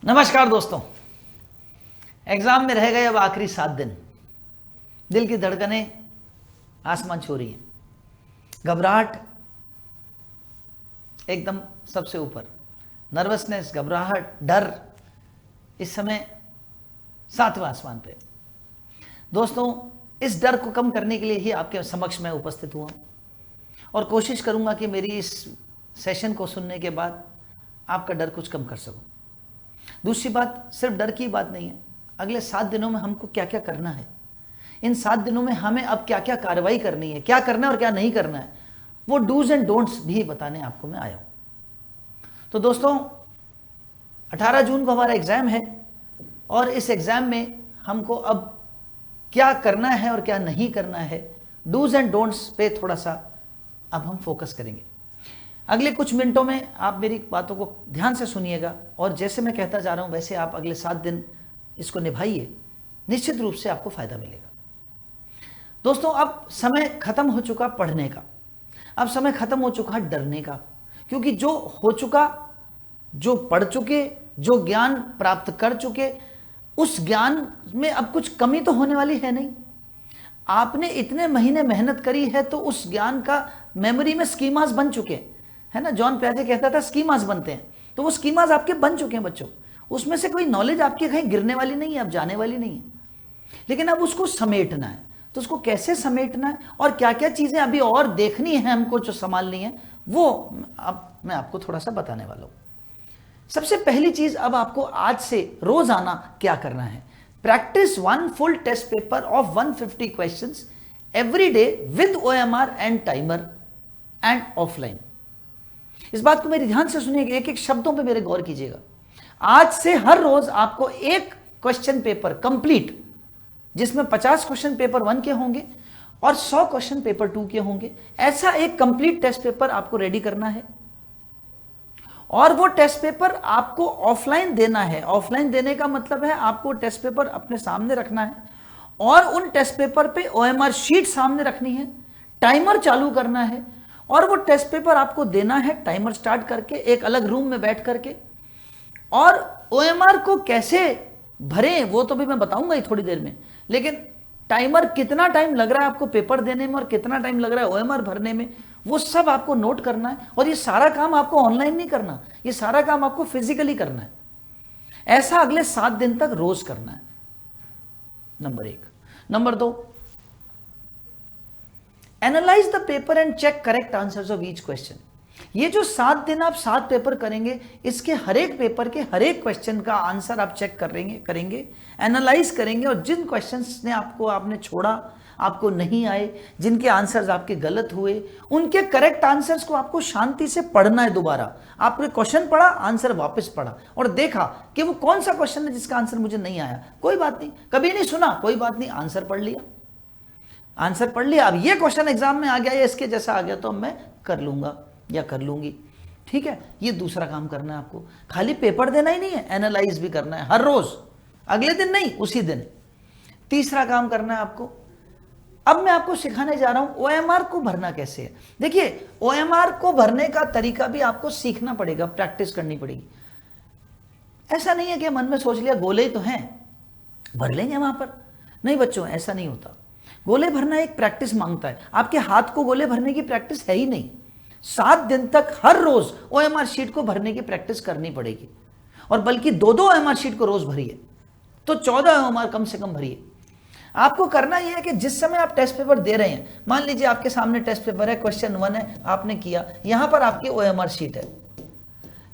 नमस्कार दोस्तों, एग्जाम में रह गए अब आखिरी 7 दिन। दिल की धड़कनें आसमान छू रही हैं, घबराहट एकदम सबसे ऊपर, नर्वसनेस, घबराहट, डर इस समय 7वें आसमान पे। दोस्तों, इस डर को कम करने के लिए ही आपके समक्ष मैं उपस्थित हुआ और कोशिश करूंगा कि मेरी इस सेशन को सुनने के बाद आपका डर कुछ कम कर सकूं। दूसरी बात, सिर्फ डर की बात नहीं है, अगले 7 दिनों में हमको क्या क्या करना है, इन 7 दिनों में हमें अब क्या क्या कार्रवाई करनी है, क्या करना है और क्या नहीं करना है, वो डूज एंड डोंट्स भी बताने आपको मैं आया हूं। तो दोस्तों, 18 जून को हमारा एग्जाम है और इस एग्जाम में हमको अब क्या करना है और क्या नहीं करना है, डूज एंड डोंट्स पे थोड़ा सा अब हम फोकस करेंगे। अगले कुछ मिनटों में आप मेरी बातों को ध्यान से सुनिएगा और जैसे मैं कहता जा रहा हूं वैसे आप अगले 7 दिन इसको निभाइए, निश्चित रूप से आपको फायदा मिलेगा। दोस्तों, अब समय खत्म हो चुका पढ़ने का, अब समय खत्म हो चुका डरने का, क्योंकि जो हो चुका, जो पढ़ चुके, जो ज्ञान प्राप्त कर चुके, उस ज्ञान में अब कुछ कमी तो होने वाली है नहीं। आपने इतने महीने मेहनत करी है तो उस ज्ञान का मेमोरी में स्कीमास बन चुके हैं, है ना। जॉन पियाजे कहता था स्कीमास बनते हैं, तो वो स्कीमास आपके बन चुके हैं बच्चों। उसमें से कोई नॉलेज आपके कहीं गिरने वाली नहीं है, अब जाने वाली नहीं है। लेकिन अब उसको समेटना है, तो उसको कैसे समेटना है और क्या क्या चीजें अभी और देखनी है हमको, जो संभालनी है, वो अब मैं आपको थोड़ा सा बताने वाला हूं। सबसे पहली चीज, अब आपको आज से रोजाना क्या करना है, practice 1 full test paper of 150 questions every day with OMR and timer and offline. इस बात को मेरी ध्यान से सुनिएगा, एक एक शब्दों पे मेरे गौर कीजिएगा। आज से हर रोज आपको एक क्वेश्चन पेपर कंप्लीट, जिसमें 50 क्वेश्चन पेपर 1 के होंगे और 100 क्वेश्चन पेपर 2 के होंगे, ऐसा एक कंप्लीट टेस्ट पेपर आपको रेडी करना है। और वो टेस्ट पेपर आपको ऑफलाइन देना है। ऑफलाइन देने का मतलब है आपको टेस्ट पेपर अपने सामने रखना है और उन टेस्ट पेपर पे OMR शीट सामने रखनी है, टाइमर चालू करना है और वो टेस्ट पेपर आपको देना है टाइमर स्टार्ट करके, एक अलग रूम में बैठ करके। और OMR को कैसे भरें वो तो भी मैं बताऊंगा ही थोड़ी देर में, लेकिन टाइमर कितना टाइम लग रहा है आपको पेपर देने में और कितना टाइम लग रहा है OMR भरने में, वो सब आपको नोट करना है। और ये सारा काम आपको ऑनलाइन नहीं करना, ये सारा काम आपको फिजिकली करना है। ऐसा अगले 7 दिन तक रोज करना है, number 1। Number 2, analyse the paper and check correct answers of each question. ये जो 7 दिन आप 7 पेपर करेंगे, इसके हर एक पेपर के हर एक क्वेश्चन का आंसर आप चेक करेंगे, एनालाइज करेंगे और जिन क्वेश्चंस ने आपने छोड़ा, आपको नहीं आए, जिनके आंसर्स आपके गलत हुए, उनके करेक्ट आंसर्स को आपको शांति से पढ़ना है। दोबारा आपने क्वेश्चन पढ़ा, आंसर वापस पढ़ा और देखा कि वो कौन सा क्वेश्चन है जिसका आंसर मुझे नहीं आया। कोई बात नहीं, कभी नहीं सुना, कोई बात नहीं, आंसर पढ़ लिया, आंसर पढ़ लिया। अब ये क्वेश्चन एग्जाम में आ गया या इसके जैसा आ गया तो मैं कर लूंगा या कर लूंगी, ठीक है। ये दूसरा काम करना है आपको। खाली पेपर देना ही नहीं है, एनालाइज भी करना है हर रोज, अगले दिन नहीं, उसी दिन। तीसरा काम करना है आपको, अब मैं आपको सिखाने जा रहा हूं OMR को भरना कैसे है। देखिए, OMR को भरने का तरीका भी आपको सीखना पड़ेगा, प्रैक्टिस करनी पड़ेगी। ऐसा नहीं है कि मन में सोच लिया गोले ही तो हैं, भर लेंगे वहां पर। नहीं बच्चों, ऐसा नहीं होता। गोले भरना एक प्रैक्टिस मांगता है। आपके हाथ को गोले भरने की प्रैक्टिस है ही नहीं। 7 दिन तक हर रोज OMR शीट को भरने की प्रैक्टिस करनी पड़ेगी और बल्कि 2-2 OMR शीट को रोज भरिए, तो 14 OMR कम से कम भरिए। आपको करना यह है कि जिस समय आप टेस्ट पेपर दे रहे हैं, मान लीजिए आपके सामने टेस्ट पेपर है, क्वेश्चन 1 है, आपने किया, यहां पर आपकी OMR शीट है।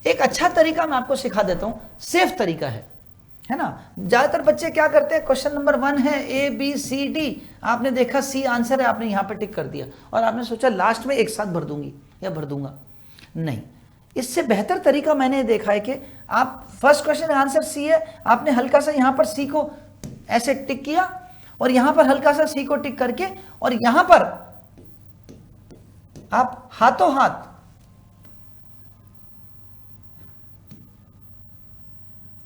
एक अच्छा तरीका मैं आपको सिखा देता हूं, सेफ तरीका है ना। ज्यादातर बच्चे क्या करते हैं, क्वेश्चन नंबर 1 है ABCD, आपने देखा C आंसर है, आपने यहां पे टिक कर दिया और आपने सोचा लास्ट में एक साथ भर दूंगी या भर दूंगा। नहीं, इससे बेहतर तरीका मैंने देखा है कि आप फर्स्ट क्वेश्चन आंसर C है, आपने हल्का सा यहां पर C को ऐसे टिक किया और यहां पर हल्का सा C को टिक करके और यहां पर आप हाथों हाथ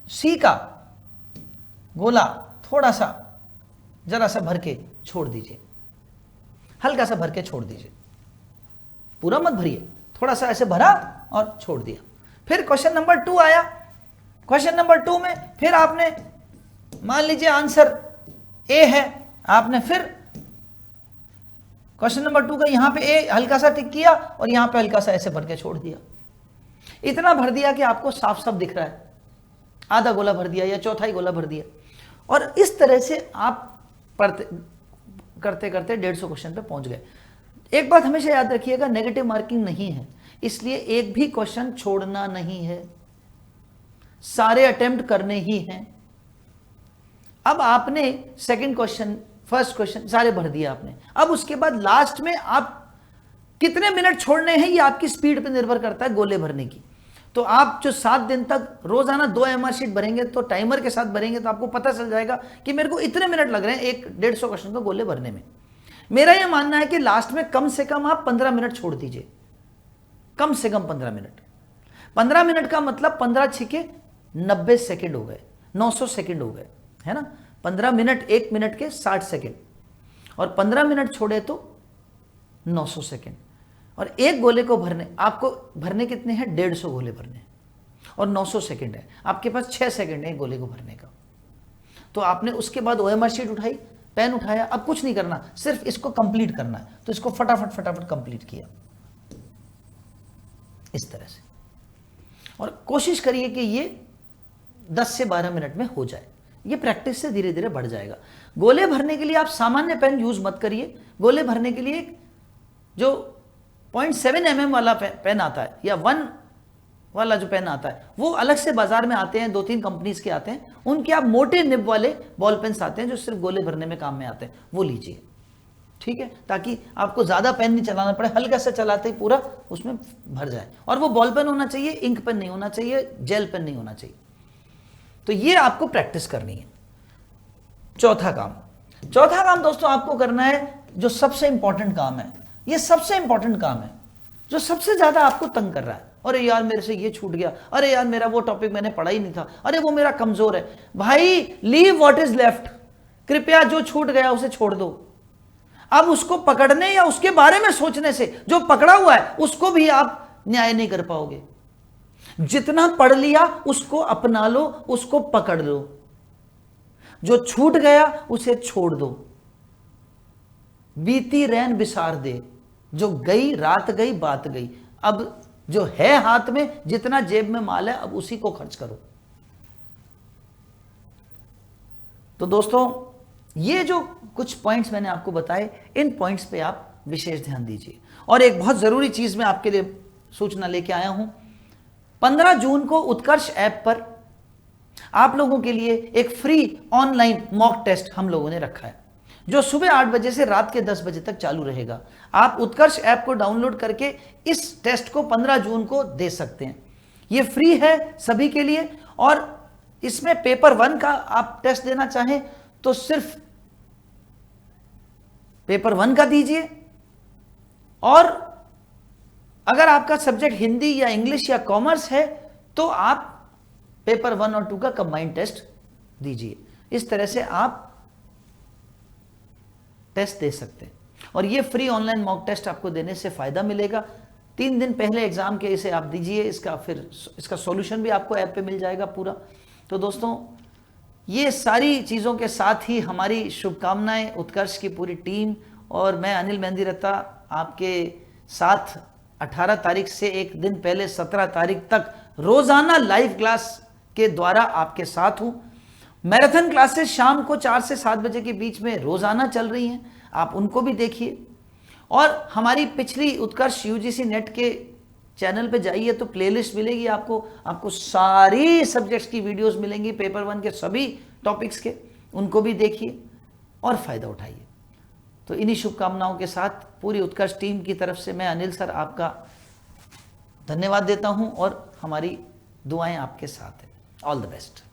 C का गोला थोड़ा सा जरा सा भर के छोड़ दीजिए, हल्का सा भर के छोड़ दीजिए, पूरा मत भरिए, थोड़ा सा ऐसे भरा और छोड़ दिया। फिर क्वेश्चन नंबर 2 आया, क्वेश्चन नंबर 2 में फिर आपने मान लीजिए आंसर ए है, आपने फिर क्वेश्चन नंबर 2 का यहां पे ए हल्का सा टिक किया और यहां पे हल्का सा ऐसे भर के छोड़ दिया। इतना भर दिया कि आपको साफ साफ दिख रहा है, आधा गोला भर दिया या चौथाई गोला भर दिया। और इस तरह से आप पढ़ते करते करते 150 क्वेश्चन पे पहुंच गए। एक बात हमेशा याद रखिएगा, नेगेटिव मार्किंग नहीं है, इसलिए एक भी क्वेश्चन छोड़ना नहीं है, सारे अटेम्प्ट करने ही हैं। अब आपने सेकंड क्वेश्चन, फर्स्ट क्वेश्चन सारे भर दिया आपने। अब उसके बाद लास्ट में आप कितने मिनट छोड़ने हैं ये आपकी स्पीड पे निर्भर करता है गोले भरने की। तो आप जो 7 दिन तक रोजाना 2 MR शीट भरेंगे, तो टाइमर के साथ भरेंगे, तो आपको पता चल जाएगा कि मेरे को इतने मिनट लग रहे हैं एक 150 क्वेश्चन को गोले भरने में। मेरा यह मानना है कि लास्ट में कम से कम आप 15 मिनट छोड़ दीजिए, कम से कम 15 मिनट। 15 मिनट का मतलब 15 छिके 90 सेकेंड हो गए, 900 सेकेंड हो गए, है ना। 15 मिनट 1 मिनट के 60 सेकेंड, और 15 मिनट छोड़े तो 900 सेकेंड। और एक गोले को भरने, आपको भरने कितने हैं, 150 गोले भरने, और 900 सेकेंड है, आपके पास 6 सेकेंड है एक गोले को भरने का। तो आपने उसके बाद OMR शीट उठाई, पेन उठाया, अब कुछ नहीं करना, सिर्फ इसको कंप्लीट करना है। तो इसको फटाफट फटाफट कंप्लीट किया इस तरह से, और कोशिश करिए कि ये 10 से 12 मिनट में हो जाए। ये प्रैक्टिस से धीरे धीरे बढ़ जाएगा। गोले भरने के लिए आप सामान्य पेन यूज मत करिए। गोले भरने के लिए जो 0.7 mm वाला पेन आता है, या 1 वाला जो पेन आता है, वो अलग से बाजार में आते हैं, 2-3 कंपनीज के आते हैं। उनके आप मोटे निब वाले बॉल पेन्स आते हैं जो सिर्फ गोले भरने में काम में आते हैं, वो लीजिए, ठीक है, ताकि आपको ज्यादा पेन नहीं चलाना पड़े, हल्का से चलाते ही पूरा उसमें भर जाए। और वो बॉल पेन होना चाहिए, इंक पेन नहीं होना चाहिए, जेल पेन नहीं होना चाहिए। तो ये आपको प्रैक्टिस करनी है। चौथा काम दोस्तों आपको करना है, जो सबसे इंपॉर्टेंट काम है, ये सबसे इंपॉर्टेंट काम है, जो सबसे ज्यादा आपको तंग कर रहा है। अरे यार मेरे से ये छूट गया, अरे यार मेरा वो टॉपिक मैंने पढ़ा ही नहीं था, अरे वो मेरा कमजोर है। भाई लीव व्हाट इज लेफ्ट, कृपया जो छूट गया उसे छोड़ दो। अब उसको पकड़ने या उसके बारे में सोचने से जो पकड़ा हुआ है उसको भी आप न्याय नहीं कर पाओगे। जितना पढ़ लिया उसको अपना लो, उसको पकड़ लो, जो छूट गया उसे छोड़ दो। बीती रैन बिसार दे, जो गई रात गई बात गई। अब जो है हाथ में, जितना जेब में माल है, अब उसी को खर्च करो। तो दोस्तों ये जो कुछ पॉइंट्स मैंने आपको बताए, इन पॉइंट्स पे आप विशेष ध्यान दीजिए। और एक बहुत जरूरी चीज मैं आपके लिए सूचना लेके आया हूं। 15 जून को उत्कर्ष ऐप पर आप लोगों के लिए एक फ्री ऑनलाइन मॉक टेस्ट हम लोगों ने रखा है, जो सुबह 8 बजे से रात के 10 बजे तक चालू रहेगा। आप उत्कर्ष ऐप को डाउनलोड करके इस टेस्ट को 15 जून को दे सकते हैं। ये फ्री है सभी के लिए, और इसमें पेपर 1 का आप टेस्ट देना चाहें तो सिर्फ पेपर 1 का दीजिए, और अगर आपका सब्जेक्ट हिंदी या इंग्लिश या कॉमर्स है तो आप पेपर 1 और 2 का कंबाइंड टेस्ट दीजिए। इस तरह से आप टेस्ट दे सकते हैं, और ये फ्री ऑनलाइन मॉक टेस्ट आपको देने से फायदा मिलेगा। 3 दिन पहले एग्जाम के इसे आप दीजिए, इसका सॉल्यूशन भी आपको ऐप पे मिल जाएगा पूरा। तो दोस्तों ये सारी चीज़ों के साथ ही हमारी शुभकामनाएं उत्कर्ष की पूरी टीम और मैं अनिल मेहंदी रत्ता आपके साथ 18 तारीख से एक दिन पहले 17 तारीख तक रोजाना लाइव क्लास के द्वारा आपके साथ हूं। मैराथन क्लासेस शाम को 4 से 7 बजे के बीच में रोजाना चल रही हैं, आप उनको भी देखिए। और हमारी पिछली उत्कर्ष यूजीसी नेट के चैनल पे जाइए तो प्लेलिस्ट मिलेगी आपको सारी सब्जेक्ट्स की वीडियोस मिलेंगी, पेपर 1 के सभी टॉपिक्स के, उनको भी देखिए और फायदा उठाइए। तो इन्हीं शुभकामनाओं के साथ पूरी उत्कर्ष टीम की तरफ से मैं अनिल सर आपका धन्यवाद देता हूं, और हमारी दुआएं आपके साथ हैं। All the best.